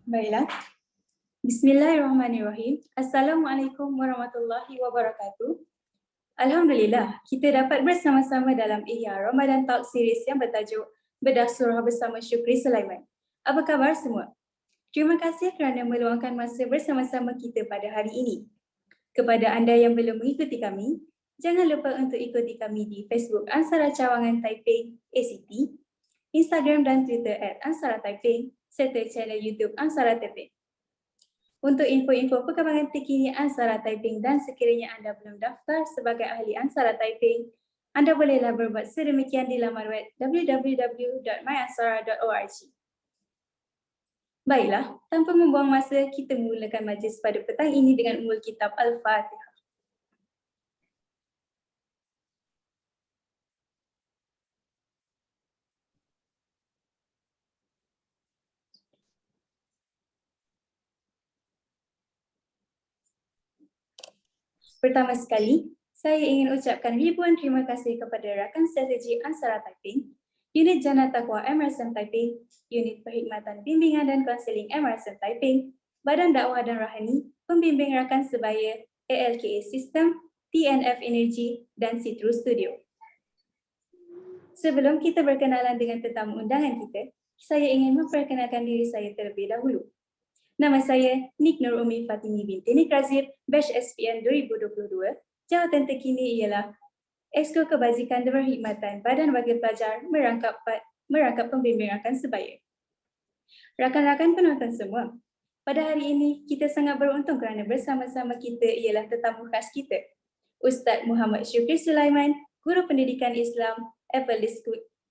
Baiklah. Bismillahirrahmanirrahim. Assalamualaikum warahmatullahi wabarakatuh. Alhamdulillah, kita dapat bersama-sama dalam Ihya Ramadan Talk Series yang bertajuk Bedah Surah bersama Syukri Sulaiman. Apa khabar semua? Terima kasih kerana meluangkan masa bersama-sama kita pada hari ini. Kepada anda yang belum mengikuti kami, jangan lupa untuk ikuti kami di Facebook Ansara Cawangan Taiping ACT, Instagram dan Twitter @Ansara Taiping, serta channel YouTube Ansara Taiping. Untuk info-info perkembangan terkini Ansara Taiping dan sekiranya anda belum daftar sebagai ahli Ansara Taiping, anda bolehlah berbuat sedemikian di laman web www.myansara.org. Baiklah, tanpa membuang masa, kita mulakan majlis pada petang ini dengan ummul kitab Al-Fatihah. Pertama sekali, saya ingin ucapkan ribuan terima kasih kepada rakan strategi Ansara Taiping, Unit Jannah Taqwa MRSM Taiping, Unit Perkhidmatan Bimbingan dan Konseling MRSM Taiping, Badan Dakwah dan Rahani, Pembimbing Rakan Sebaya, ALKA System, TNF Energy, dan Citru Studio. Sebelum kita berkenalan dengan tetamu undangan kita, saya ingin memperkenalkan diri saya terlebih dahulu. Nama saya Nik Nur Umi Fatimi binti Nik Razif, Batch SPN 2022. Jawatan terkini ialah Exco Kebajikan dan Perkhidmatan Badan Wakil Pelajar merangkap pembimbing rakan sebaya. Rakan-rakan penonton semua, pada hari ini kita sangat beruntung kerana bersama-sama kita ialah tetamu khas kita, Ustaz Muhammad Syukri Sulaiman, Guru Pendidikan Islam, Apple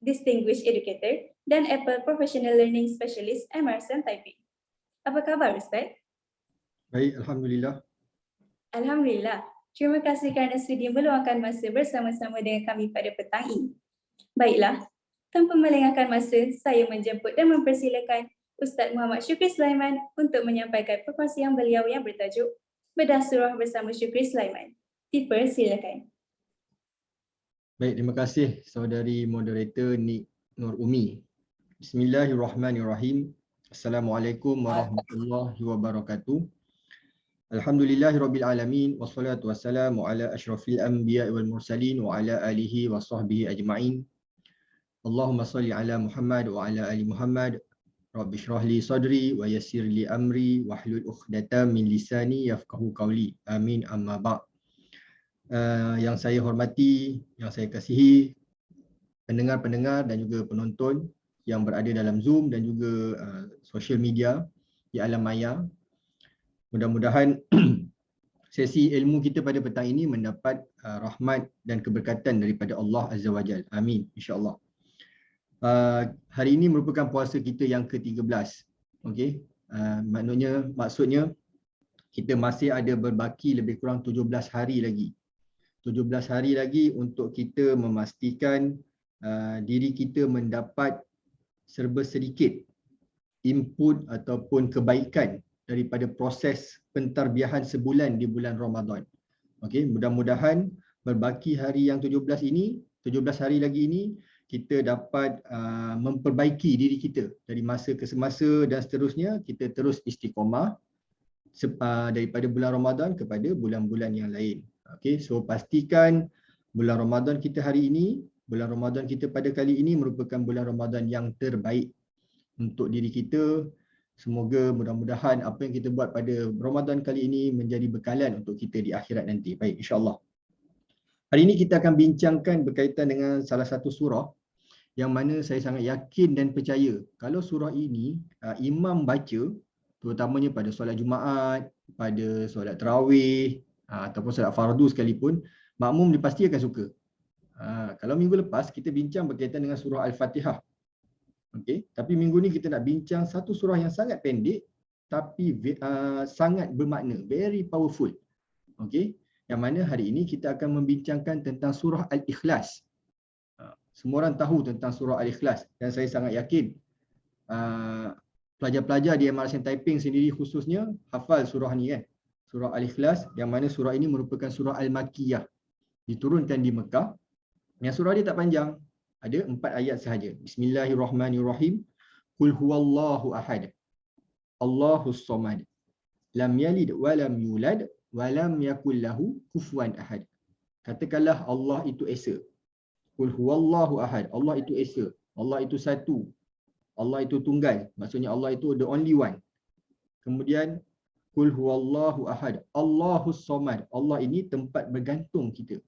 Distinguished Educator dan Apple Professional Learning Specialist MRSM Taiping. Apa khabar Ustaz? Baik, Alhamdulillah. Alhamdulillah. Terima kasih kerana sudi meluangkan masa bersama-sama dengan kami pada petang ini. Baiklah, tanpa melengahkan masa, saya menjemput dan mempersilakan Ustaz Muhammad Syukri Sulaiman untuk menyampaikan perkongsian beliau yang bertajuk Bedah Surah bersama Syukri Sulaiman. Dipersilakan. Baik, terima kasih saudari moderator Nik Nur Umi. Bismillahirrahmanirrahim. Assalamualaikum warahmatullahi wabarakatuh. Alhamdulillahirabbil alamin wassalatu wassalamu ala asyrafil anbiya'i wal mursalin wa ala alihi wa sahbihi ajma'in. Allahumma salli ala Muhammad wa ala ali Muhammad. Rabbi shrah li sadri wa yassir li amri wahlul 'uqdatam min lisani yafqahu qawli. Amin amma ba'. Yang saya hormati, yang saya kasihi pendengar-pendengar dan juga penonton yang berada dalam Zoom dan juga social media di alam maya. Mudah-mudahan sesi ilmu kita pada petang ini mendapat rahmat dan keberkatan daripada Allah Azza wa Jalla. Amin, insya-Allah. Hari ini merupakan puasa kita yang ke-13. Okey. Maksudnya kita masih ada berbaki lebih kurang 17 hari lagi. 17 hari lagi untuk kita memastikan diri kita mendapat serba sedikit input ataupun kebaikan daripada proses pentarbiahan sebulan di bulan Ramadan. Okey, mudah-mudahan berbaki hari yang 17 ini, 17 hari lagi ini, kita dapat memperbaiki diri kita dari masa ke semasa dan seterusnya, kita terus istiqamah daripada bulan Ramadan kepada bulan-bulan yang lain. Okey, so pastikan bulan Ramadan kita hari ini, bulan Ramadan kita pada kali ini merupakan bulan Ramadan yang terbaik untuk diri kita. Semoga mudah-mudahan apa yang kita buat pada Ramadan kali ini menjadi bekalan untuk kita di akhirat nanti. Baik, insya-Allah. Hari ini kita akan bincangkan berkaitan dengan salah satu surah yang mana saya sangat yakin dan percaya kalau surah ini imam baca, terutamanya pada solat Jumaat, pada solat tarawih ataupun solat fardu sekalipun, makmum dia pasti akan suka. Kalau minggu lepas kita bincang berkaitan dengan surah Al-Fatihah. Okey, tapi minggu ni kita nak bincang satu surah yang sangat pendek tapi sangat bermakna, very powerful. Okey, yang mana hari ini kita akan membincangkan tentang surah Al-Ikhlas. Semua orang tahu tentang surah Al-Ikhlas dan saya sangat yakin pelajar-pelajar di MRSM Taiping sendiri khususnya hafal surah ni kan. Surah Al-Ikhlas, yang mana surah ini merupakan surah Al-Makkiyah, diturunkan di Mekah. Yang surah dia tak panjang, ada 4 ayat sahaja. Bismillahirrahmanirrahim. Qul huwallahu ahad. Allahus Samad. Lam yalid wa lam yulad wa lam yakul lahu kufuwan ahad. Katakanlah Allah itu esa. Qul huwallahu ahad. Allah itu esa. Allah itu satu. Allah itu tunggal. Maksudnya Allah itu the only one. Kemudian qul huwallahu ahad. Allahus Samad. Allah ini tempat bergantung kita.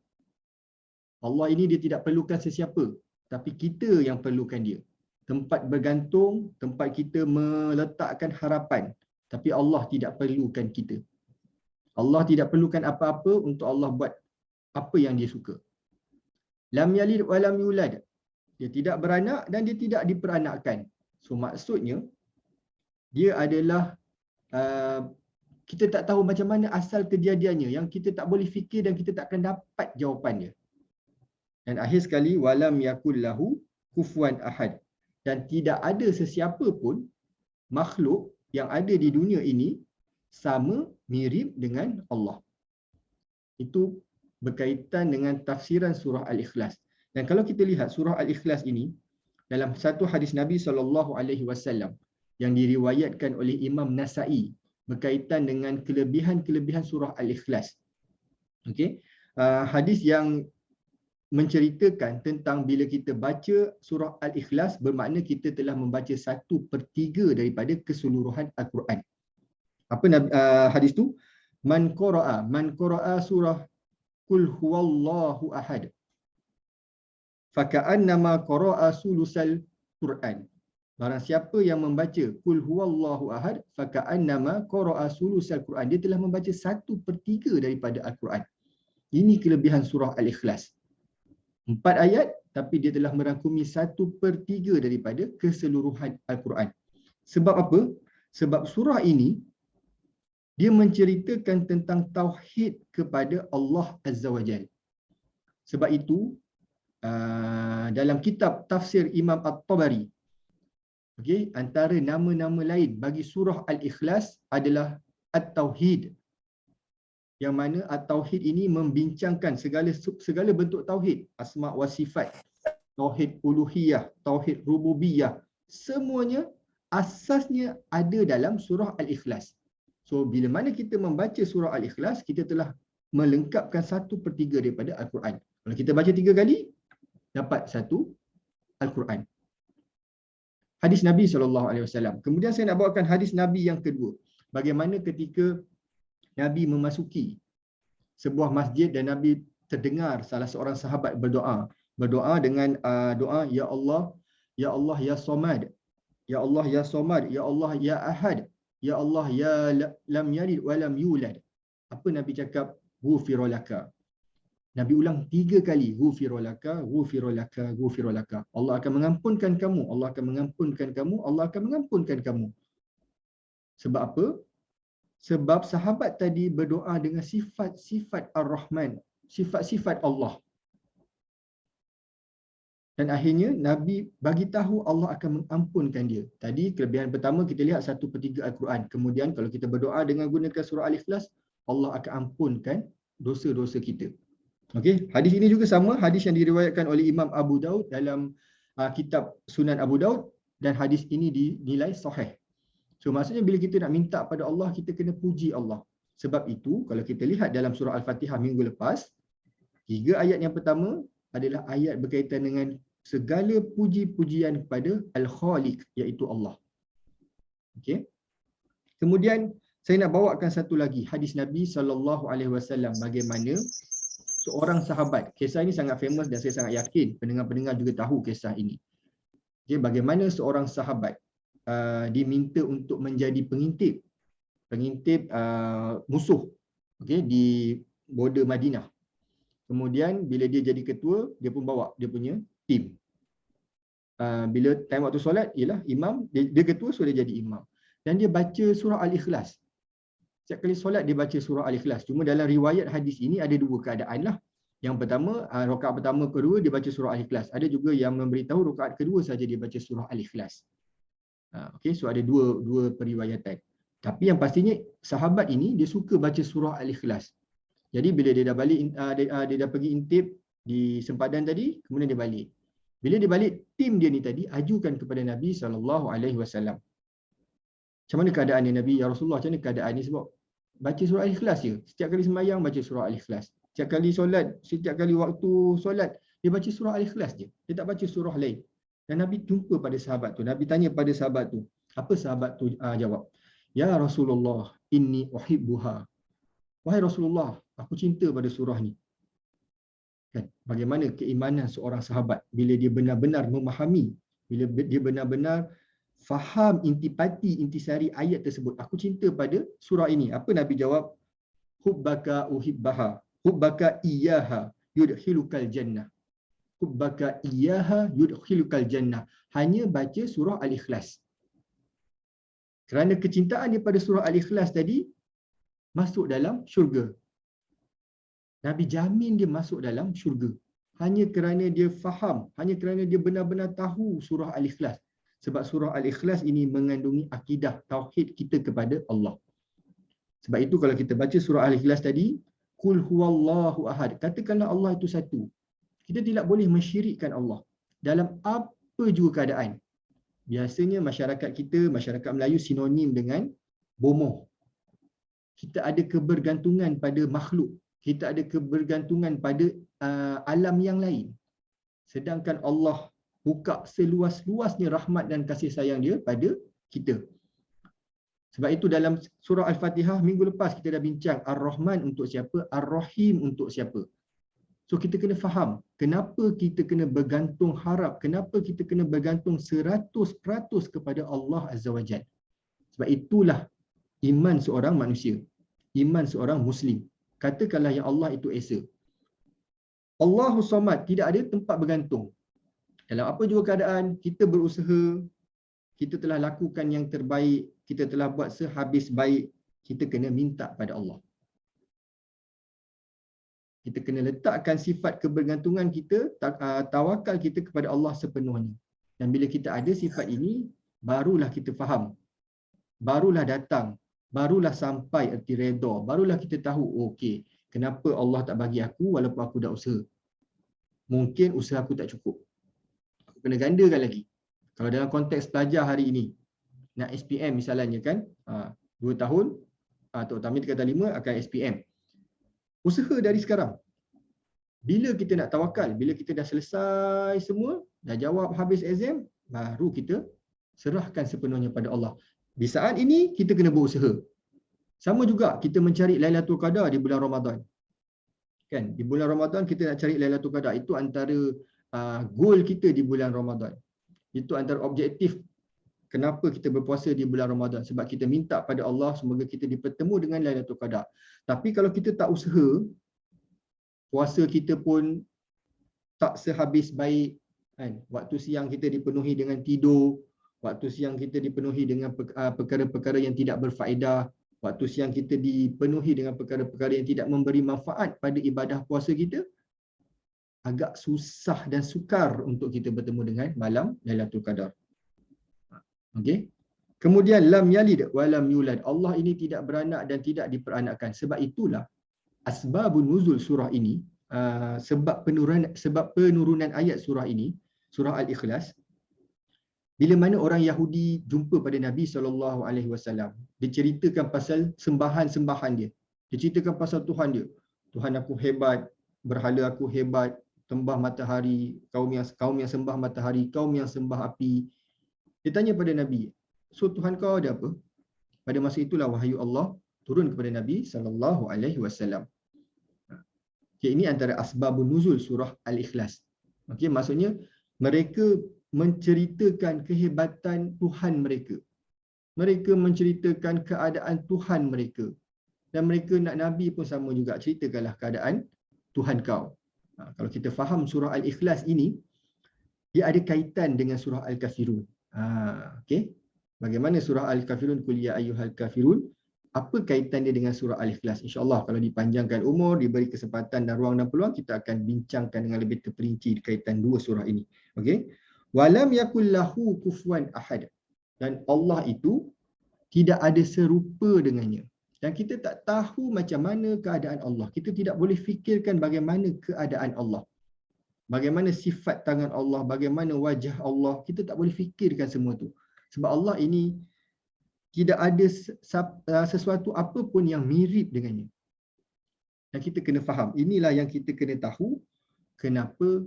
Allah ini dia tidak perlukan sesiapa, tapi kita yang perlukan dia. Tempat bergantung, tempat kita meletakkan harapan, tapi Allah tidak perlukan kita. Allah tidak perlukan apa-apa untuk Allah buat apa yang dia suka. Lam yalid wa lam yulad. Dia tidak beranak dan dia tidak diperanakkan. So maksudnya dia adalah kita tak tahu macam mana asal kejadiannya, yang kita tak boleh fikir dan kita tak akan dapat jawapannya. Dan akhir sekali, walam yakul lahu kufuwan ahad. Dan tidak ada sesiapa pun makhluk yang ada di dunia ini sama mirip dengan Allah. Itu berkaitan dengan tafsiran surah Al-Ikhlas. Dan kalau kita lihat surah Al-Ikhlas ini, dalam satu hadis Nabi SAW yang diriwayatkan oleh Imam Nasa'i berkaitan dengan kelebihan-kelebihan surah Al-Ikhlas. Okay? Hadis yang menceritakan tentang bila kita baca surah Al-Ikhlas bermakna kita telah membaca 1/3 daripada keseluruhan Al-Quran. Apa hadis tu? Man qara'a surah Qul huwallahu ahad faka'annama qara'a sulusal Quran. Barang siapa yang membaca Qul huwallahu ahad faka'annama qara'a sulusal Quran, dia telah membaca 1/3 daripada Al-Quran. Ini kelebihan surah Al-Ikhlas. 4 ayat tapi dia telah merangkumi 1/3 daripada keseluruhan Al-Quran. Sebab apa? Sebab surah ini dia menceritakan tentang tauhid kepada Allah Azza wa Jalla. Sebab itu dalam kitab tafsir Imam At-Tabari, okay, antara nama-nama lain bagi surah Al-Ikhlas adalah At-Tauhid. Yang mana At-Tauhid ini membincangkan segala bentuk tauhid, asma wa sifat, tauhid uluhiyah, tauhid rububiyah, semuanya asasnya ada dalam surah Al-Ikhlas. So bila mana kita membaca surah Al-Ikhlas, kita telah melengkapkan 1/3 daripada Al-Quran. Kalau kita baca 3 kali, dapat 1 Al-Quran. Hadis Nabi SAW. Kemudian saya nak bawakan hadis Nabi yang kedua. Bagaimana ketika Nabi memasuki sebuah masjid dan Nabi terdengar salah seorang sahabat berdoa. Berdoa dengan doa, Ya Allah, Ya Allah, Ya Samad. Ya Allah, Ya Samad. Ya Allah, Ya Ahad. Ya Allah, Ya lam yalid wa lam yulad. Apa Nabi cakap? Ghufirolaka. Nabi ulang 3 kali. Ghufirolaka, ghufirolaka, ghufirolaka. Allah akan mengampunkan kamu. Allah akan mengampunkan kamu. Allah akan mengampunkan kamu. Sebab apa? Sebab sahabat tadi berdoa dengan sifat-sifat Ar-Rahman, sifat-sifat Allah. Dan akhirnya Nabi bagi tahu Allah akan mengampunkan dia. Tadi kelebihan pertama kita lihat 1/3 Al-Quran. Kemudian kalau kita berdoa dengan gunakan surah Al-Ikhlas, Allah akan ampunkan dosa-dosa kita. Okey, hadis ini juga sama hadis yang diriwayatkan oleh Imam Abu Daud dalam kitab Sunan Abu Daud, dan hadis ini dinilai sahih. So maksudnya bila kita nak minta pada Allah, kita kena puji Allah. Sebab itu kalau kita lihat dalam surah Al-Fatihah minggu lepas, 3 ayat yang pertama adalah ayat berkaitan dengan segala puji-pujian kepada Al-Khaliq, iaitu Allah. Okey. Kemudian saya nak bawakan satu lagi hadis Nabi SAW bagaimana seorang sahabat. Kisah ini sangat famous dan saya sangat yakin pendengar-pendengar juga tahu kisah ini. Okay, bagaimana seorang sahabat diminta untuk menjadi pengintip musuh, okay, di border Madinah. Kemudian bila dia jadi ketua, dia pun bawa dia punya tim. Bila time waktu solat, ialah imam, dia ketua, so dia jadi imam. Dan dia baca surah Al-Ikhlas. Setiap kali solat dia baca surah Al-Ikhlas. Cuma dalam riwayat hadis ini ada 2 keadaan lah. Yang pertama, rakaat pertama, kedua dia baca surah Al-Ikhlas. Ada juga yang memberitahu rakaat kedua saja dia baca surah Al-Ikhlas. Okay, so ada dua periwayatan. Tapi yang pastinya sahabat ini dia suka baca surah Al-Ikhlas. Jadi bila dia dah balik, dia dah pergi intip di sempadan tadi, kemudian dia balik. Bila dia balik, tim dia ni tadi ajukan kepada Nabi SAW. Macam mana keadaan ni Nabi? Ya Rasulullah, macam mana keadaan ni? Sebab baca surah Al-Ikhlas je. Setiap kali sembahyang baca surah Al-Ikhlas. Setiap kali solat, setiap kali waktu solat, dia baca surah Al-Ikhlas je. Dia tak baca surah lain. Dan Nabi jumpa pada sahabat tu. Nabi tanya pada sahabat tu. Apa sahabat tu jawab? Ya Rasulullah, inni uhibbuha. Wahai Rasulullah, aku cinta pada surah ni. Kan? Bagaimana keimanan seorang sahabat bila dia benar-benar memahami, bila dia benar-benar faham intipati, intisari ayat tersebut. Aku cinta pada surah ini. Apa Nabi jawab? Hubbaka uhibbaha. Hubbaka iyyaha yudkhilukal jannah. Hubbaka iyyaha yudkhilukal jannah. Hanya baca surah Al-Ikhlas. Kerana kecintaan dia pada surah Al-Ikhlas tadi, masuk dalam syurga. Nabi jamin dia masuk dalam syurga. Hanya kerana dia faham, hanya kerana dia benar-benar tahu surah Al-Ikhlas. Sebab surah Al-Ikhlas ini mengandungi akidah tauhid kita kepada Allah. Sebab itu kalau kita baca surah Al-Ikhlas tadi, Qul huwallahu ahad. Katakanlah Allah itu satu. Kita tidak boleh mensyirikkan Allah dalam apa juga keadaan. Biasanya masyarakat kita, masyarakat Melayu sinonim dengan bomoh. Kita ada kebergantungan pada makhluk. Kita ada kebergantungan pada alam yang lain. Sedangkan Allah buka seluas-luasnya rahmat dan kasih sayang dia pada kita. Sebab itu dalam surah Al-Fatihah minggu lepas kita dah bincang Ar-Rahman untuk siapa, Ar-Rahim untuk siapa. So kita kena faham kenapa kita kena bergantung harap, kenapa kita kena bergantung 100% kepada Allah Azza wa Jalla. Sebab itulah iman seorang manusia, iman seorang Muslim. Katakanlah yang Allah itu Esa. Allahus Samad, tidak ada tempat bergantung. Dalam apa juga keadaan, kita berusaha, kita telah lakukan yang terbaik, kita telah buat sehabis baik, kita kena minta pada Allah. Kita kena letakkan sifat kebergantungan kita, tawakal kita kepada Allah sepenuhnya. Dan bila kita ada sifat ini, barulah kita faham. Barulah datang. Barulah sampai erti redha. Barulah kita tahu, okey, kenapa Allah tak bagi aku walaupun aku dah usaha. Mungkin usaha aku tak cukup. Aku kena gandakan lagi. Kalau dalam konteks pelajar hari ini, nak SPM misalnya kan, 2 tahun, terutama tingkatan 5 akan SPM. Usaha dari sekarang. Bila kita nak tawakal, bila kita dah selesai semua, dah jawab habis exam, baru kita serahkan sepenuhnya pada Allah. Di saat ini, kita kena berusaha. Sama juga kita mencari Lailatul Qadar di bulan Ramadan. Kan? Di bulan Ramadan kita nak cari Lailatul Qadar. Itu antara goal kita di bulan Ramadan. Itu antara objektif kenapa kita berpuasa di bulan Ramadan. Sebab kita minta pada Allah semoga kita dipertemu dengan Lailatul Qadar. Tapi kalau kita tak usaha, puasa kita pun tak sehabis baik. Kan? Waktu siang kita dipenuhi dengan tidur. Waktu siang kita dipenuhi dengan perkara-perkara yang tidak berfaedah. Waktu siang kita dipenuhi dengan perkara-perkara yang tidak memberi manfaat pada ibadah puasa kita. Agak susah dan sukar untuk kita bertemu dengan malam Lailatul Qadar. Okey. Kemudian lam yalid wa lam yulad. Allah ini tidak beranak dan tidak diperanakkan. Sebab itulah asbabun nuzul surah ini, sebab penurunan ayat surah ini, surah Al-Ikhlas, bila mana orang Yahudi jumpa pada Nabi SAW, dia ceritakan pasal sembahan-sembahan dia. Dia ceritakan pasal Tuhan dia. Tuhan aku hebat, berhala aku hebat, sembah matahari, kaum yang sembah matahari, kaum yang sembah api. Dia tanya pada Nabi, so Tuhan kau ada apa? Pada masa itulah wahyu Allah turun kepada Nabi SAW. Okay, ini antara asbabun nuzul surah Al-Ikhlas. Okay, maksudnya mereka menceritakan kehebatan Tuhan mereka. Mereka menceritakan keadaan Tuhan mereka. Dan mereka nak Nabi pun sama juga, ceritakanlah keadaan Tuhan kau. Kalau kita faham surah Al-Ikhlas ini, dia ada kaitan dengan surah Al-Kafirun. Okay. Bagaimana surah Al-Kafirun, Qul ya ayyuhal kafirun, apa kaitan dia dengan surah Al-Ikhlas? InsyaAllah kalau dipanjangkan umur, diberi kesempatan dan ruang dan peluang, kita akan bincangkan dengan lebih terperinci kaitan dua surah ini. Okay. Walam yakul lahu kufuwan ahad. Dan Allah itu tidak ada serupa dengannya. Dan kita tak tahu macam mana keadaan Allah. Kita tidak boleh fikirkan bagaimana keadaan Allah. Bagaimana sifat tangan Allah, bagaimana wajah Allah. Kita tak boleh fikirkan semua tu. Sebab Allah ini Tidak ada sesuatu apa pun yang mirip dengannya. Dan kita kena faham. Inilah yang kita kena tahu kenapa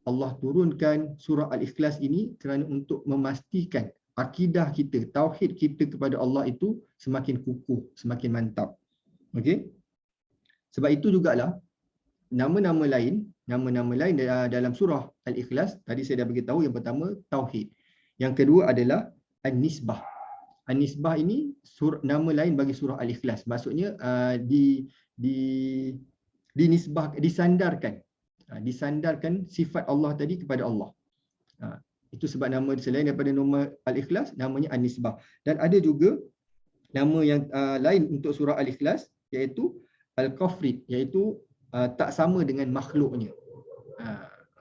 Allah turunkan surah Al-Ikhlas ini, kerana untuk memastikan akidah kita, tauhid kita kepada Allah itu semakin kukuh, semakin mantap. Okey? Sebab itu jugalah nama-nama lain dalam surah Al-Ikhlas, tadi saya dah beritahu, yang pertama tauhid. Yang kedua adalah An-Nisbah. An-Nisbah ini nama lain bagi surah Al-Ikhlas. Maksudnya disandarkan sifat Allah tadi kepada Allah. Itu sebab nama selain daripada nama Al-Ikhlas, namanya An-Nisbah. Dan ada juga nama yang lain untuk surah Al-Ikhlas, iaitu Al-Kafrid, iaitu tak sama dengan makhluknya.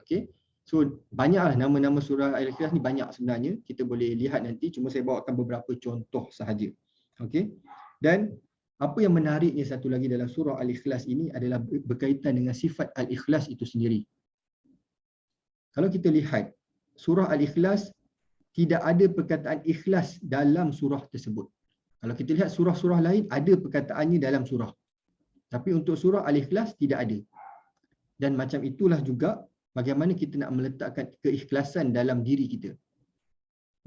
Okay. So banyaklah nama-nama surah Al-Ikhlas ni, banyak sebenarnya. Kita boleh lihat nanti, cuma saya bawakan beberapa contoh sahaja. Okay. Dan apa yang menariknya satu lagi dalam surah Al-Ikhlas ini adalah berkaitan dengan sifat Al-Ikhlas itu sendiri. Kalau kita lihat surah Al-Ikhlas, tidak ada perkataan ikhlas dalam surah tersebut. Kalau kita lihat surah-surah lain, ada perkataannya dalam surah. Tapi untuk surah Al-Ikhlas tidak ada. Dan macam itulah juga bagaimana kita nak meletakkan keikhlasan dalam diri kita.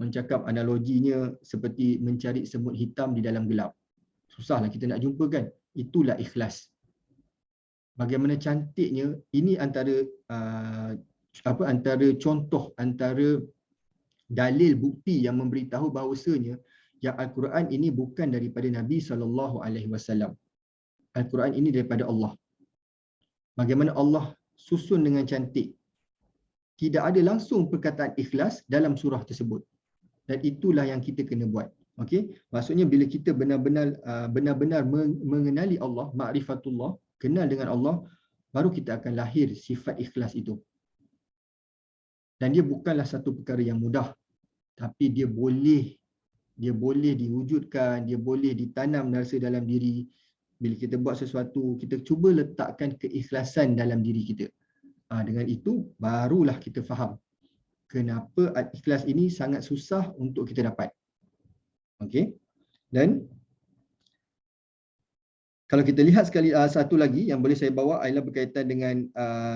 Mencakap analoginya seperti mencari semut hitam di dalam gelap. Susahlah kita nak jumpa kan. Itulah ikhlas. Bagaimana cantiknya, ini antara antara contoh, antara dalil bukti yang memberitahu bahawasanya yang Al-Quran ini bukan daripada Nabi SAW. Al-Quran ini daripada Allah. Bagaimana Allah susun dengan cantik. Tidak ada langsung perkataan ikhlas dalam surah tersebut. Dan itulah yang kita kena buat. Okey, maksudnya bila kita benar-benar mengenali Allah, ma'rifatullah, kenal dengan Allah, baru kita akan lahir sifat ikhlas itu. Dan dia bukanlah satu perkara yang mudah, tapi dia boleh diwujudkan, dia boleh ditanam rasa dalam diri. Bila kita buat sesuatu, kita cuba letakkan keikhlasan dalam diri kita. Dengan itu, barulah kita faham kenapa ikhlas ini sangat susah untuk kita dapat. Okey. Dan kalau kita lihat sekali satu lagi yang boleh saya bawa adalah berkaitan dengan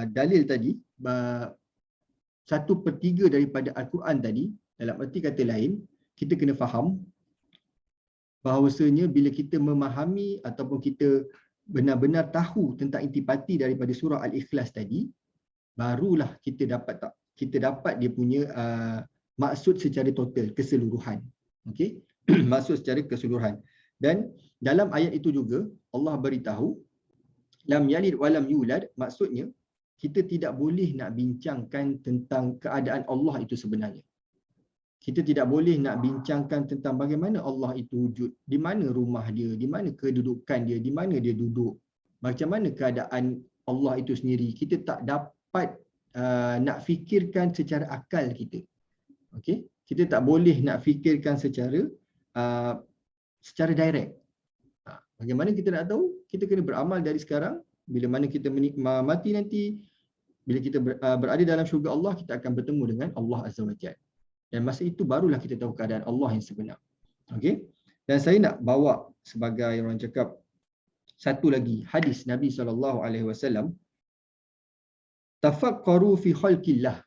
dalil tadi, 1/3 daripada Al-Quran tadi, dalam arti kata lain, kita kena faham bahawasanya bila kita memahami ataupun kita benar-benar tahu tentang intipati daripada surah Al-Ikhlas tadi, barulah kita dapat dia punya maksud secara total, keseluruhan. Okey, maksud secara keseluruhan. Dan dalam ayat itu juga Allah beritahu lam yalid walam yulad, maksudnya kita tidak boleh nak bincangkan tentang keadaan Allah itu sebenarnya. Kita tidak boleh nak bincangkan tentang bagaimana Allah itu wujud, di mana rumah dia, di mana kedudukan dia, di mana dia duduk, macam mana keadaan Allah itu sendiri. Kita tak dapat nak fikirkan secara akal kita. Okey, kita tak boleh nak fikirkan secara direct. Bagaimana kita nak tahu? Kita kena beramal dari sekarang. Bila mana kita mati nanti, bila kita berada dalam syurga Allah, kita akan bertemu dengan Allah Azza wa Jalla. Dan masa itu barulah kita tahu keadaan Allah yang sebenar. Okey? Dan saya nak bawa sebagai orang cakap satu lagi hadis Nabi SAW. Tafakkaru fi khalqillah.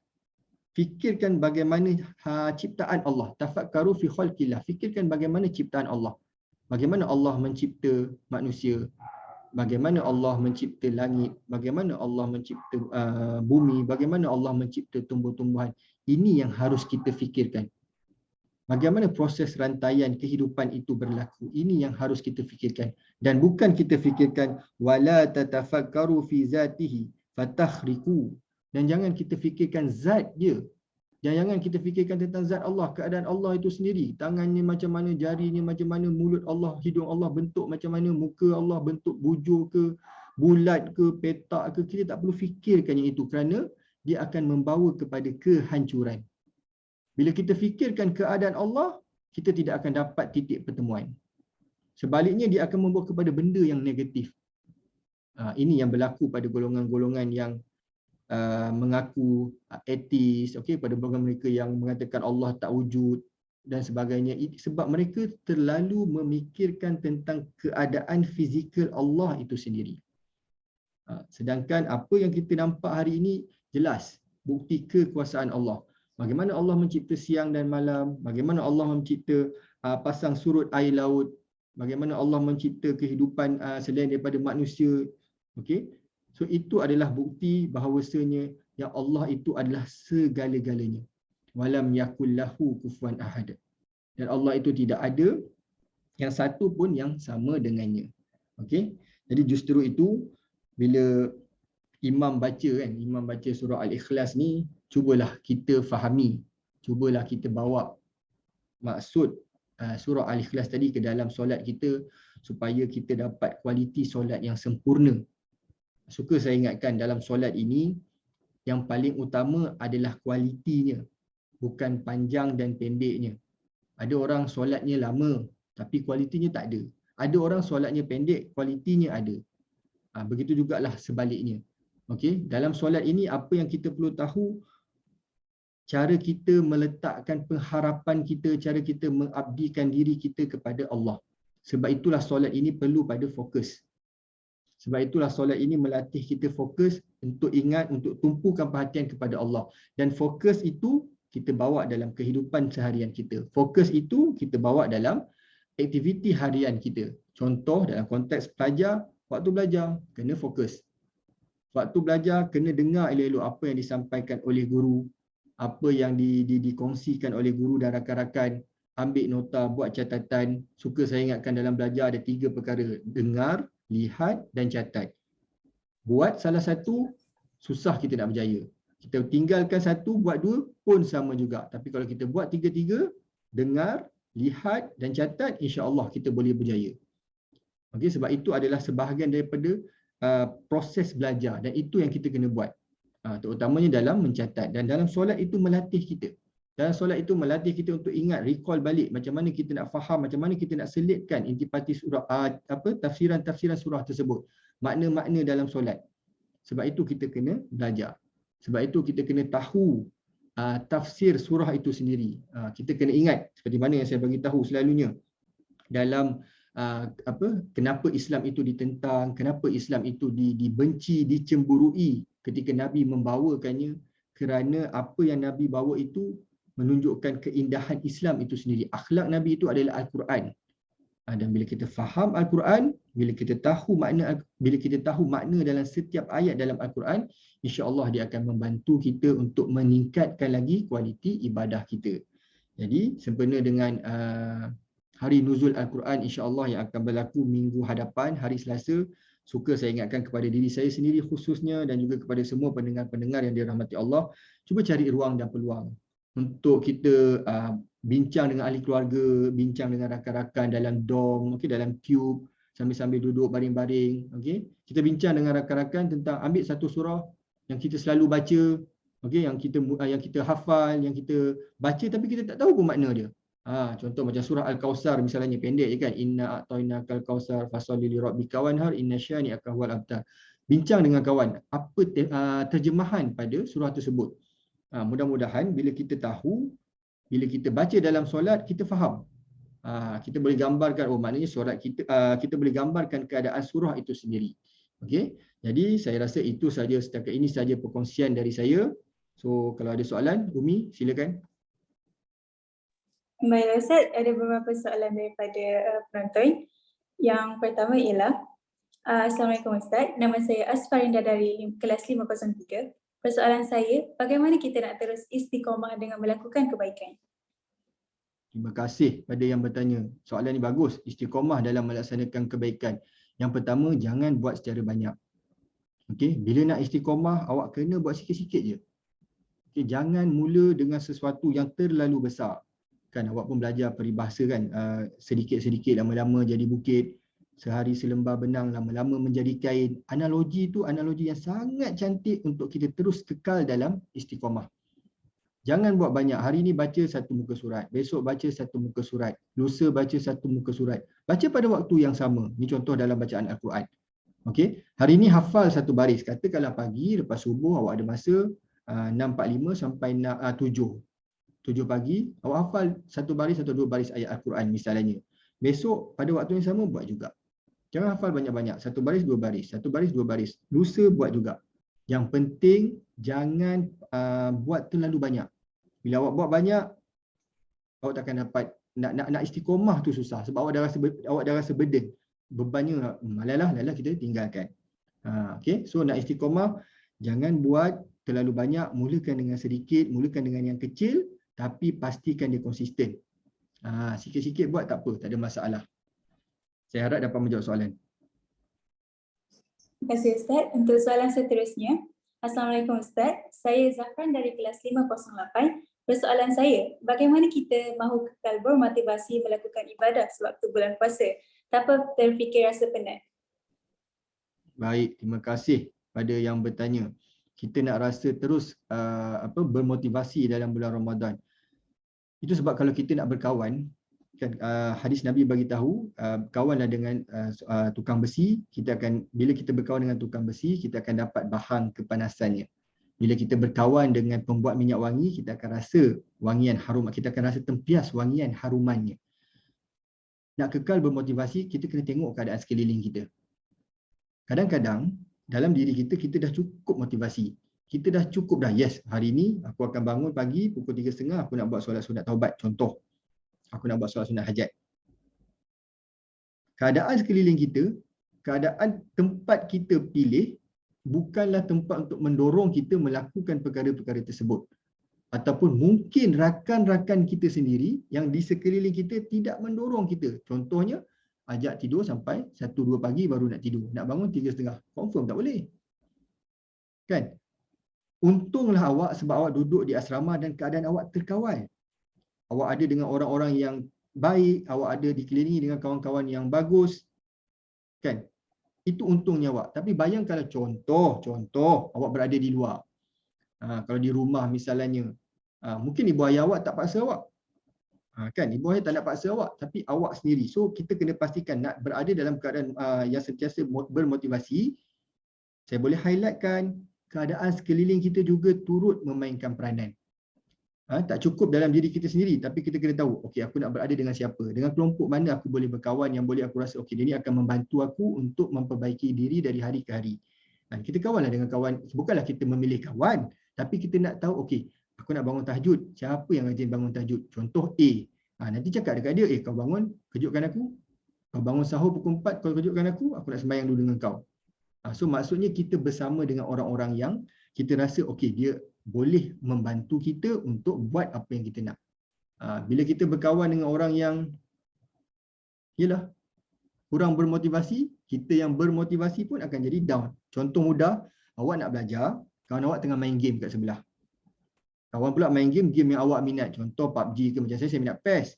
Fikirkan bagaimana ciptaan Allah. Tafakkaru fi khalqillah. Fikirkan bagaimana ciptaan Allah. Bagaimana Allah mencipta manusia. Bagaimana Allah mencipta langit. Bagaimana Allah mencipta bumi. Bagaimana Allah mencipta tumbuh-tumbuhan. Ini yang harus kita fikirkan. Bagaimana proses rantaian kehidupan itu berlaku. Ini yang harus kita fikirkan. Dan bukan kita fikirkan wala tatafakkaru fi zatihi fatakhriqu. Dan jangan kita fikirkan zat dia. Dan jangan kita fikirkan tentang zat Allah, keadaan Allah itu sendiri. Tangannya macam mana, jarinya macam mana, mulut Allah, hidung Allah bentuk macam mana, muka Allah bentuk bujur ke, bulat ke, petak ke. Kita tak perlu fikirkan yang itu kerana dia akan membawa kepada kehancuran. Bila kita fikirkan keadaan Allah, kita tidak akan dapat titik pertemuan. Sebaliknya, dia akan membawa kepada benda yang negatif. Ini yang berlaku pada golongan-golongan yang mengaku ateis, pada golongan mereka yang mengatakan Allah tak wujud. dan sebagainya. Sebab mereka terlalu memikirkan tentang keadaan fizikal Allah itu sendiri. Sedangkan apa yang kita nampak hari ini jelas bukti kekuasaan Allah. Bagaimana Allah mencipta siang dan malam, bagaimana Allah mencipta pasang surut air laut, bagaimana Allah mencipta kehidupan selain daripada manusia. Okey. So itu adalah bukti bahawasanya yang Allah itu adalah segala-galanya. Walam yakul lahu kufuwan ahad. Dan Allah itu tidak ada yang satu pun yang sama dengannya. Okey. Jadi justru itu bila imam baca surah Al-Ikhlas ni, cubalah kita fahami, cubalah kita bawa maksud surah Al-Ikhlas tadi ke dalam solat kita supaya kita dapat kualiti solat yang sempurna. Suka saya ingatkan dalam solat ini yang paling utama adalah kualitinya, bukan panjang dan pendeknya. Ada orang solatnya lama tapi kualitinya tak ada. Ada orang solatnya pendek, kualitinya ada. Begitu jugalah sebaliknya. Okey, dalam solat ini apa yang kita perlu tahu, cara kita meletakkan pengharapan kita, cara kita mengabdikan diri kita kepada Allah. Sebab itulah solat ini perlu pada fokus. Sebab itulah solat ini melatih kita fokus untuk ingat, untuk tumpukan perhatian kepada Allah. Dan fokus itu kita bawa dalam kehidupan seharian kita. Fokus itu kita bawa dalam aktiviti harian kita. Contoh dalam konteks pelajar, waktu belajar kena fokus. Waktu belajar kena dengar elok-elok apa yang disampaikan oleh guru, apa yang dikongsikan oleh guru dan rakan-rakan. Ambil nota, buat catatan. Suka saya ingatkan dalam belajar ada 3 perkara. Dengar, lihat dan catat. Buat salah satu, susah kita nak berjaya. Kita tinggalkan satu, buat 2 pun sama juga. Tapi kalau kita buat 3-3, dengar, lihat dan catat, insya-Allah kita boleh berjaya. Okey, sebab itu adalah sebahagian daripada proses belajar dan itu yang kita kena buat. Terutamanya dalam mencatat, dan dalam solat itu melatih kita. Dalam solat itu melatih kita untuk ingat, recall balik macam mana kita nak faham, macam mana kita nak selitkan intipati surah, tafsiran-tafsiran surah tersebut, makna-makna dalam solat. Sebab itu kita kena belajar. Sebab itu kita kena tahu tafsir surah itu sendiri. Kita kena ingat seperti mana yang saya bagi tahu selalunya dalam kenapa Islam itu ditentang, kenapa Islam itu dibenci, dicemburui ketika Nabi membawakannya, kerana apa yang Nabi bawa itu menunjukkan keindahan Islam itu sendiri. Akhlak Nabi itu adalah Al-Quran. Dan bila kita faham Al-Quran, bila kita tahu makna dalam setiap ayat dalam Al-Quran, insya-Allah dia akan membantu kita untuk meningkatkan lagi kualiti ibadah kita. Jadi sempena dengan hari nuzul Al-Quran insya-Allah yang akan berlaku minggu hadapan, hari Selasa, suka saya ingatkan kepada diri saya sendiri khususnya dan juga kepada semua pendengar-pendengar yang dirahmati Allah, cuba cari ruang dan peluang untuk kita bincang dengan ahli keluarga, bincang dengan rakan-rakan dalam dorm, okey, dalam tube, sambil-sambil duduk baring-baring, okey. Kita bincang dengan rakan-rakan tentang ambil satu surah yang kita selalu baca, okey, yang kita hafal, yang kita baca tapi kita tak tahu pun makna dia. Contoh macam surah Al-Kausar misalnya, pendek je kan, inna a'tainakal kausar fasholli li rabbika wanhar inna syani'aka huwal abtar. Bincang dengan kawan apa terjemahan pada surah tersebut. Mudah-mudahan bila kita tahu, bila kita baca dalam solat, kita faham. Kita boleh gambarkan, maknanya solat kita boleh gambarkan keadaan surah itu sendiri. Okey. Jadi saya rasa itu saja setakat ini saja perkongsian dari saya. So kalau ada soalan, Umi silakan. Baik Ustaz, ada beberapa soalan daripada penonton. Yang pertama ialah, Assalamualaikum Ustaz, nama saya Asfarinda dari kelas 503. Persoalan saya, bagaimana kita nak terus istiqamah dengan melakukan kebaikan? Terima kasih pada yang bertanya. Soalan ni bagus, istiqamah dalam melaksanakan kebaikan. Yang pertama, jangan buat secara banyak. Okey, bila nak istiqamah, awak kena buat sikit-sikit je. Okey, jangan mula dengan sesuatu yang terlalu besar. Kan awak pun belajar peribahasa kan, sedikit-sedikit lama-lama jadi bukit, sehari selembar benang lama-lama menjadi kain. Analogi itu analogi yang sangat cantik untuk kita terus kekal dalam istiqamah. Jangan buat banyak. Hari ni baca satu muka surat, besok baca satu muka surat, lusa baca satu muka surat. Baca pada waktu yang sama. Ni contoh dalam bacaan Al-Quran. Okey, hari ni hafal satu baris. Katakanlah pagi lepas subuh awak ada masa 6.45 sampai 7. 7 pagi, awak hafal 1 baris atau 2 baris ayat Al-Quran misalnya. Besok pada waktu yang sama buat juga. Jangan hafal banyak-banyak. 1 baris, 2 baris. 1 baris, 2 baris. Lusa buat juga. Yang penting jangan buat terlalu banyak. Bila awak buat banyak, awak takkan dapat nak istiqomah tu susah sebab awak dah rasa burden. Bebannya malah kita tinggalkan. Okay, so nak istiqomah jangan buat terlalu banyak, mulakan dengan sedikit, mulakan dengan yang kecil tapi pastikan dia konsisten. Sikit-sikit buat tak apa, tak ada masalah. Saya harap dapat menjawab soalan. Terima kasih Ustaz. Untuk soalan seterusnya, Assalamualaikum Ustaz. Saya Zafran dari kelas 508. Persoalan saya, bagaimana kita mahu kekal bermotivasi melakukan ibadah sewaktu bulan puasa tanpa terfikir rasa penat? Baik, terima kasih pada yang bertanya. Kita nak rasa terus bermotivasi dalam bulan Ramadan. Itu sebab kalau kita nak berkawan, kan, hadis Nabi bagi tahu, kawanlah dengan tukang besi. Bila kita berkawan dengan tukang besi, kita akan dapat bahan kepanasannya. Bila kita berkawan dengan pembuat minyak wangi, kita akan rasa wangian harum, kita akan rasa tempias wangian harumannya. Nak kekal bermotivasi, kita kena tengok keadaan sekeliling kita. Kadang-kadang dalam diri kita, kita dah cukup motivasi. Kita dah cukup dah, yes, hari ni aku akan bangun pagi pukul 3.30, aku nak buat solat sunat taubat, contoh. Aku nak buat solat sunat hajat. Keadaan sekeliling kita, keadaan tempat kita pilih, bukanlah tempat untuk mendorong kita melakukan perkara-perkara tersebut. Ataupun mungkin rakan-rakan kita sendiri yang di sekeliling kita tidak mendorong kita. Contohnya, ajak tidur sampai 1-2 pagi baru nak tidur. Nak bangun 3.30. Confirm tak boleh. Kan? Untunglah awak sebab awak duduk di asrama dan keadaan awak terkawal. Awak ada dengan orang-orang yang baik, awak ada dikelilingi dengan kawan-kawan yang bagus. Kan? Itu untungnya awak. Tapi bayangkanlah contoh awak berada di luar. Kalau di rumah misalnya, mungkin ibu ayah awak tak paksa awak. Kan, ibu ayah tak nak paksa awak, tapi awak sendiri. So kita kena pastikan nak berada dalam keadaan yang sentiasa bermotivasi. Saya boleh highlightkan keadaan sekeliling kita juga turut memainkan peranan. Tak cukup dalam diri kita sendiri, tapi kita kena tahu, okey, aku nak berada dengan siapa, dengan kelompok mana aku boleh berkawan yang boleh aku rasa okey, dia ni akan membantu aku untuk memperbaiki diri dari hari ke hari. Kita kawanlah dengan kawan, bukanlah kita memilih kawan, tapi kita nak tahu, okey, aku nak bangun tahajud, siapa yang rajin bangun tahajud? Contoh A. Nanti cakap dekat dia, kau bangun, kejutkan aku. Kau bangun sahur pukul 4, kau kejutkan aku nak sembahyang dulu dengan kau. So maksudnya kita bersama dengan orang-orang yang kita rasa okey, dia boleh membantu kita untuk buat apa yang kita nak. Bila kita berkawan dengan orang yang kurang bermotivasi, kita yang bermotivasi pun akan jadi down. Contoh mudah, awak nak belajar, kawan awak tengah main game kat sebelah. Kawan pula main game yang awak minat. Contoh PUBG ke, macam saya minat PES.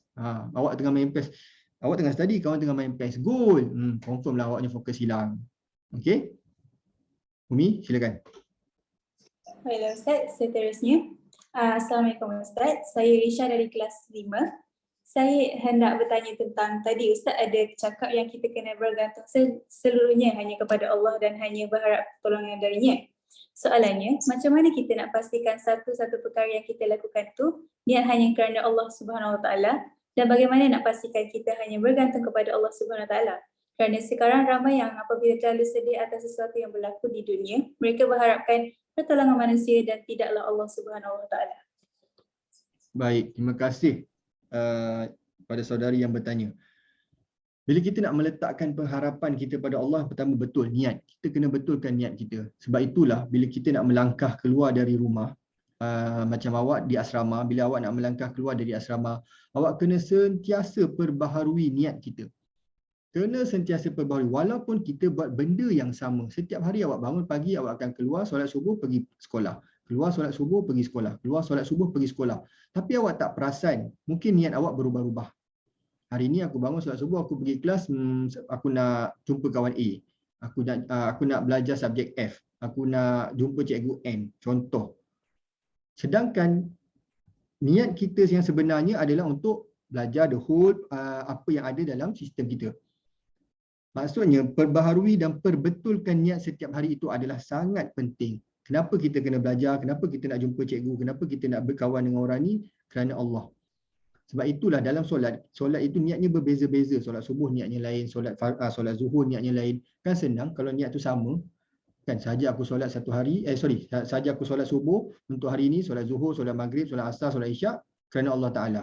Awak tengah main PES. Awak tengah study, kawan tengah main PES. Goal. Confirm lah awaknya fokus hilang. Okey? Umi, silakan. Baiklah Ustaz, seterusnya. Assalamualaikum Ustaz. Saya Risha dari kelas 5. Saya hendak bertanya tentang tadi Ustaz ada cakap yang kita kena bergantung seluruhnya hanya kepada Allah dan hanya berharap pertolongan darinya. Soalannya, macam mana kita nak pastikan satu-satu perkara yang kita lakukan tu niat hanya kerana Allah Subhanahu Wa Taala, dan bagaimana nak pastikan kita hanya bergantung kepada Allah Subhanahu Wa Taala? Kerana sekarang ramai yang apabila terlalu sedih atas sesuatu yang berlaku di dunia, mereka berharapkan pertolongan manusia dan tidaklah Allah Subhanahu Wa Taala. Baik, terima kasih pada saudari yang bertanya. Bila kita nak meletakkan pengharapan kita pada Allah, pertama betul niat. Kita kena betulkan niat kita. Sebab itulah bila kita nak melangkah keluar dari rumah, macam awak di asrama, bila awak nak melangkah keluar dari asrama, awak kena sentiasa perbaharui niat kita. Kena sentiasa perbaharui. Walaupun kita buat benda yang sama. Setiap hari awak bangun pagi, awak akan keluar solat subuh pergi sekolah. Keluar solat subuh pergi sekolah. Keluar solat subuh pergi sekolah. Tapi awak tak perasan. Mungkin niat awak berubah-ubah. Hari ni aku bangun solat subuh, aku pergi kelas, aku nak jumpa kawan A. Aku nak belajar subjek F. Aku nak jumpa cikgu N. Contoh. Sedangkan niat kita yang sebenarnya adalah untuk belajar the whole apa yang ada dalam sistem kita. Maksudnya perbaharui dan perbetulkan niat setiap hari itu adalah sangat penting. Kenapa kita kena belajar, kenapa kita nak jumpa cikgu, kenapa kita nak berkawan dengan orang ni, kerana Allah. Sebab itulah dalam solat itu niatnya berbeza-beza. Solat subuh niatnya lain, solat zuhur niatnya lain. Kan senang kalau niat tu sama. Kan saja aku solat satu hari, saja aku solat subuh untuk hari ini, solat zuhur, solat maghrib, solat asar, solat isyak kerana Allah Ta'ala.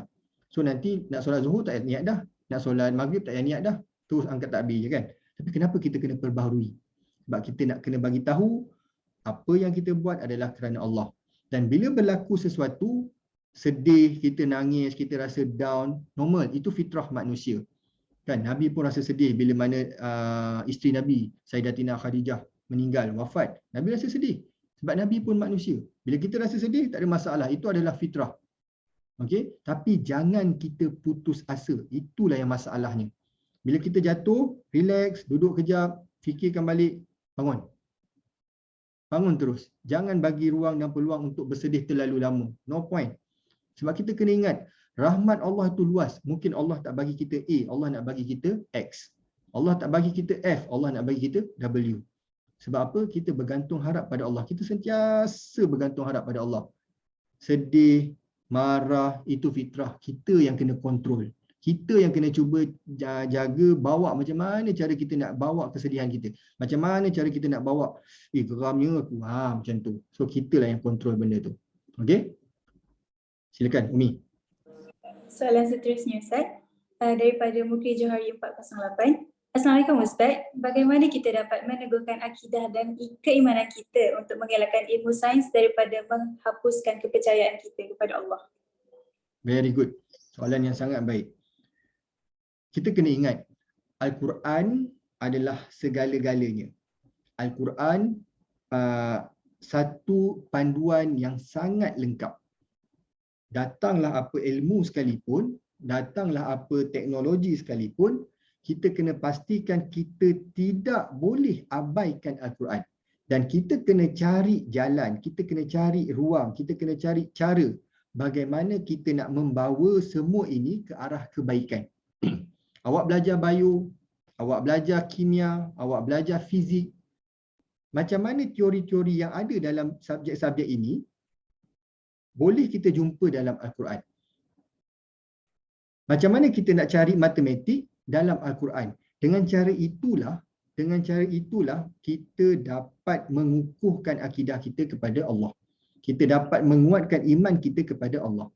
So nanti nak solat zuhur tak payah niat dah. Nak solat maghrib tak payah niat dah. Terus angkat takbir je kan. Tapi kenapa kita kena perbaharui? Sebab kita nak kena bagi tahu apa yang kita buat adalah kerana Allah. Dan bila berlaku sesuatu, sedih, kita nangis, kita rasa down, normal. Itu fitrah manusia. Kan Nabi pun rasa sedih bila mana isteri Nabi, Sayyidatina Khadijah meninggal, wafat. Nabi rasa sedih. Sebab Nabi pun manusia. Bila kita rasa sedih, tak ada masalah. Itu adalah fitrah. Okey, tapi jangan kita putus asa. Itulah yang masalahnya. Bila kita jatuh, relax, duduk kejap, fikirkan balik, bangun. Bangun terus. Jangan bagi ruang dan peluang untuk bersedih terlalu lama. No point. Sebab kita kena ingat, rahmat Allah itu luas. Mungkin Allah tak bagi kita A, Allah nak bagi kita X. Allah tak bagi kita F, Allah nak bagi kita W. Sebab apa? Kita bergantung harap pada Allah. Kita sentiasa bergantung harap pada Allah. Sedih, marah, itu fitrah. Kita yang kena kontrol. Kita yang kena cuba jaga, bawa macam mana cara kita nak bawa kesedihan kita. Macam mana cara kita nak bawa, geramnya aku, macam tu. So, kita lah yang kontrol benda tu. Okay? Silakan, Umi. Soalan seterusnya Ustaz, daripada Mukri Johari 408. Assalamualaikum Ustaz, bagaimana kita dapat meneguhkan akidah dan keimanan kita untuk mengelakkan ilmu sains daripada menghapuskan kepercayaan kita kepada Allah? Very good. Soalan yang sangat baik. Kita kena ingat, Al-Quran adalah segala-galanya. Al-Quran satu panduan yang sangat lengkap. Datanglah apa ilmu sekalipun, datanglah apa teknologi sekalipun, kita kena pastikan kita tidak boleh abaikan Al-Quran. Dan kita kena cari jalan, kita kena cari ruang, kita kena cari cara bagaimana kita nak membawa semua ini ke arah kebaikan. Awak belajar bio, awak belajar kimia, awak belajar fizik. Macam mana teori-teori yang ada dalam subjek-subjek ini boleh kita jumpa dalam Al-Quran. Macam mana kita nak cari matematik dalam Al-Quran. Dengan cara itulah kita dapat mengukuhkan akidah kita kepada Allah. Kita dapat menguatkan iman kita kepada Allah.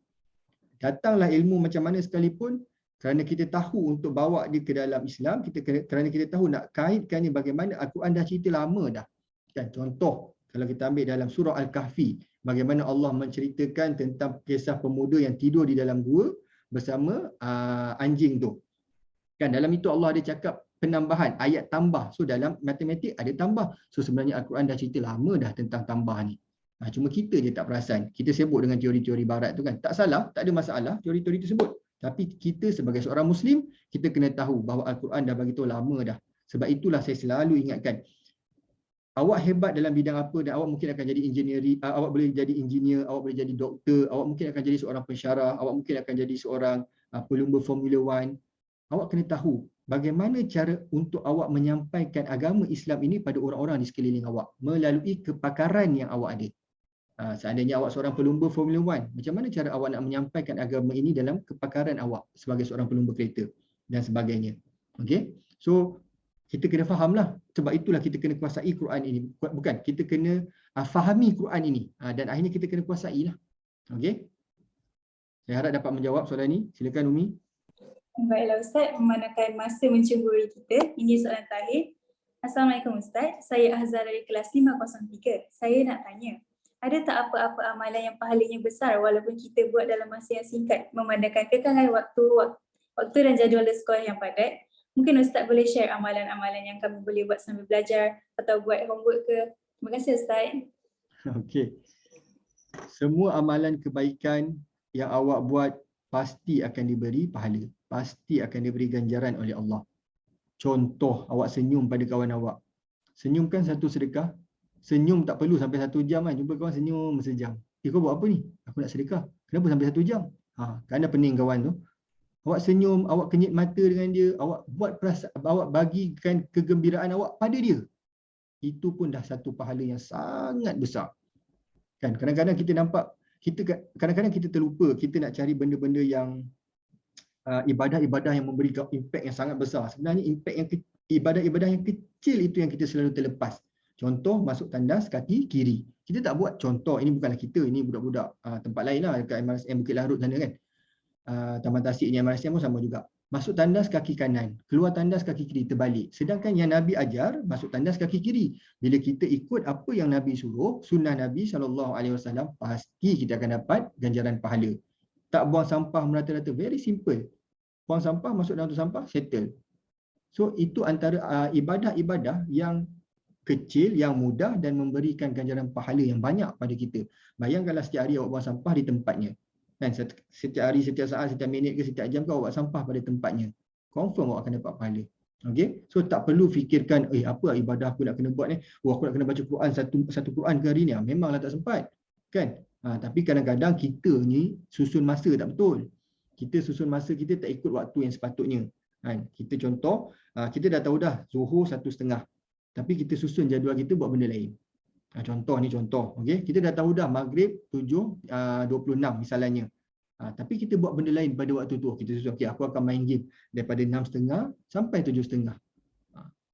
Datanglah ilmu macam mana sekalipun, kerana kita tahu untuk bawa dia ke dalam Islam, kerana kita tahu nak kaitkan ni bagaimana Al-Quran dah cerita lama dah. Dan contoh, kalau kita ambil dalam surah Al-Kahfi, bagaimana Allah menceritakan tentang kisah pemuda yang tidur di dalam gua bersama anjing tu. Kan dalam itu Allah ada cakap penambahan, ayat tambah. So dalam matematik ada tambah. So sebenarnya Al-Quran dah cerita lama dah tentang tambah ni. Cuma kita je tak perasan. Kita sibuk dengan teori-teori barat tu kan. Tak salah, tak ada masalah teori-teori tersebut. Tapi kita sebagai seorang Muslim, kita kena tahu bahawa Al-Quran dah bagi tahu lama dah. Sebab itulah saya selalu ingatkan, awak hebat dalam bidang apa dan awak mungkin akan jadi engineering, awak boleh jadi engineer, awak boleh jadi doktor, awak mungkin akan jadi seorang pensyarah, awak mungkin akan jadi seorang pelumba Formula 1. Awak kena tahu bagaimana cara untuk awak menyampaikan agama Islam ini pada orang-orang di sekeliling awak melalui kepakaran yang awak ada. Seandainya awak seorang pelumba Formula 1, macam mana cara awak nak menyampaikan agama ini dalam kepakaran awak sebagai seorang pelumba kereta dan sebagainya. Okay? So, kita kena fahamlah. Sebab itulah kita kena kuasai Quran ini. Bukan, kita kena fahami Quran ini. Dan akhirnya kita kena kuasai lah. Okay? Saya harap dapat menjawab soalan ini. Silakan Umi. Baiklah Ustaz, memandangkan masa mencemburi kita, ini soalan terakhir. Assalamualaikum Ustaz, saya Ahzar dari kelas 503. Saya nak tanya, ada tak apa-apa amalan yang pahalanya besar walaupun kita buat dalam masa yang singkat, memandangkan kekangan waktu dan jadual sekolah yang padat? Mungkin Ustaz boleh share amalan-amalan yang kami boleh buat sambil belajar atau buat homework ke? Terima kasih Ustaz. Okey. Semua amalan kebaikan yang awak buat pasti akan diberi pahala. Pasti akan diberi ganjaran oleh Allah. Contoh, awak senyum pada kawan awak. Senyum kan satu sedekah. Senyum tak perlu sampai 1 jam kan. Jumpa kawan senyum sejam. Kau buat apa ni? Aku nak sedekah. Kenapa sampai 1 jam? Kerana pening kawan tu. Awak senyum, awak kenyit mata dengan dia, awak buat perasaan, awak bagikan kegembiraan awak pada dia. Itu pun dah satu pahala yang sangat besar. Kan kadang-kadang kita nampak kadang-kadang kita terlupa kita nak cari benda-benda yang ibadah-ibadah yang memberi impact yang sangat besar. Sebenarnya impact yang ibadah-ibadah yang kecil itu yang kita selalu terlepas. Contoh masuk tandas kaki kiri. Kita tak buat contoh, ini bukanlah kita, ini budak-budak tempat lain lah dekat MRSM Bukit Larut sana kan. Taman Tasik ni MRSM pun sama juga. Masuk tandas kaki kanan, keluar tandas kaki kiri, terbalik. Sedangkan yang Nabi ajar masuk tandas kaki kiri. Bila kita ikut apa yang Nabi suruh, sunnah Nabi SAW, pasti kita akan dapat ganjaran pahala. Tak buang sampah merata-rata, very simple. Buang sampah, masuk dalam tu sampah, settle. So itu antara ibadah-ibadah yang kecil, yang mudah dan memberikan ganjaran pahala yang banyak pada kita. Bayangkanlah setiap hari awak buang sampah di tempatnya. Dan setiap hari, setiap saat, setiap minit ke setiap jam kau buat sampah pada tempatnya. Confirm awak akan dapat pahala. Okay? So tak perlu fikirkan, apa ibadah aku nak kena buat ni? Aku nak kena baca Quran satu Quran ke hari ni? Memanglah tak sempat. Kan? Tapi kadang-kadang kita ni susun masa tak betul. Kita susun masa, kita tak ikut waktu yang sepatutnya. Kita contoh, kita dah tahu dah Zuhur 1:30. Tapi kita susun jadual kita buat benda lain. Contoh ni contoh, okey. Kita dah tahu dah Maghrib 7:26 misalnya. Tapi kita buat benda lain pada waktu tu. Kita susun, okey, aku akan main game daripada 6:30 sampai 7:30.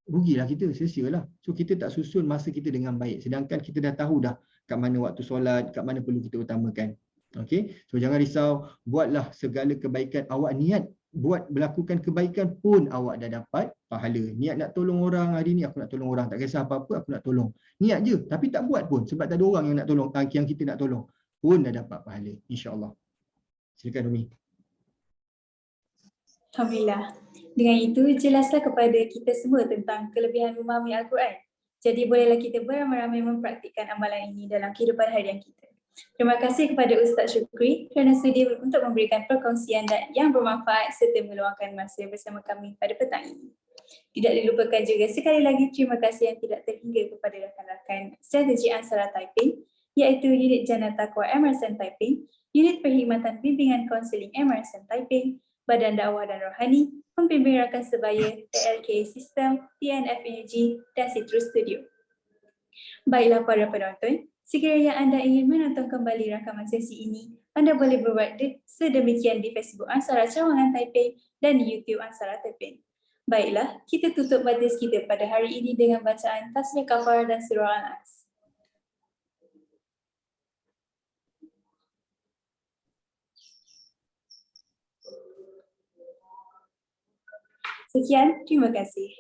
Rugilah kita, sia-sialah. So kita tak susun masa kita dengan baik. Sedangkan kita dah tahu dah kat mana waktu solat, kat mana perlu kita utamakan. Okey. So jangan risau, buatlah segala kebaikan. Awak niat buat melakukan kebaikan pun awak dah dapat pahala. Niat nak tolong orang, hari ni aku nak tolong orang, tak kisah apa-apa aku nak tolong. Niat je, tapi tak buat pun sebab tak ada orang yang nak tolong, yang kita nak tolong, pun dah dapat pahala, insya-Allah. Silakan Umi. Alhamdulillah. Dengan itu, jelaslah kepada kita semua tentang kelebihan memahami Al-Quran. Jadi bolehlah kita beramai-ramai mempraktikkan amalan ini dalam kehidupan harian kita. Terima kasih kepada Ustaz Syukri kerana sedia untuk memberikan perkongsian yang bermanfaat serta meluangkan masa bersama kami pada petang ini. Tidak dilupakan juga sekali lagi terima kasih yang tidak terhingga kepada rakan-rakan strategi Ansara Taiping, iaitu Unit Jana Taqwa Emerson Taiping, Unit Perkhidmatan Bimbingan Konseling Emerson Taiping, Badan Dakwah dan Rohani, Pembimbing Rakan Sebaya, ALK System, TNF Energy dan Citrus Studio. Baiklah para penonton, sekiranya anda ingin menonton kembali rakaman sesi ini, anda boleh berbuat sedemikian di Facebook Ansara Cawangan Taiping dan di YouTube Ansara Taiping. Baiklah, kita tutup majlis kita pada hari ini dengan bacaan Tasmiyah Kafar dan Surah Al-Nas. Sekian, terima kasih.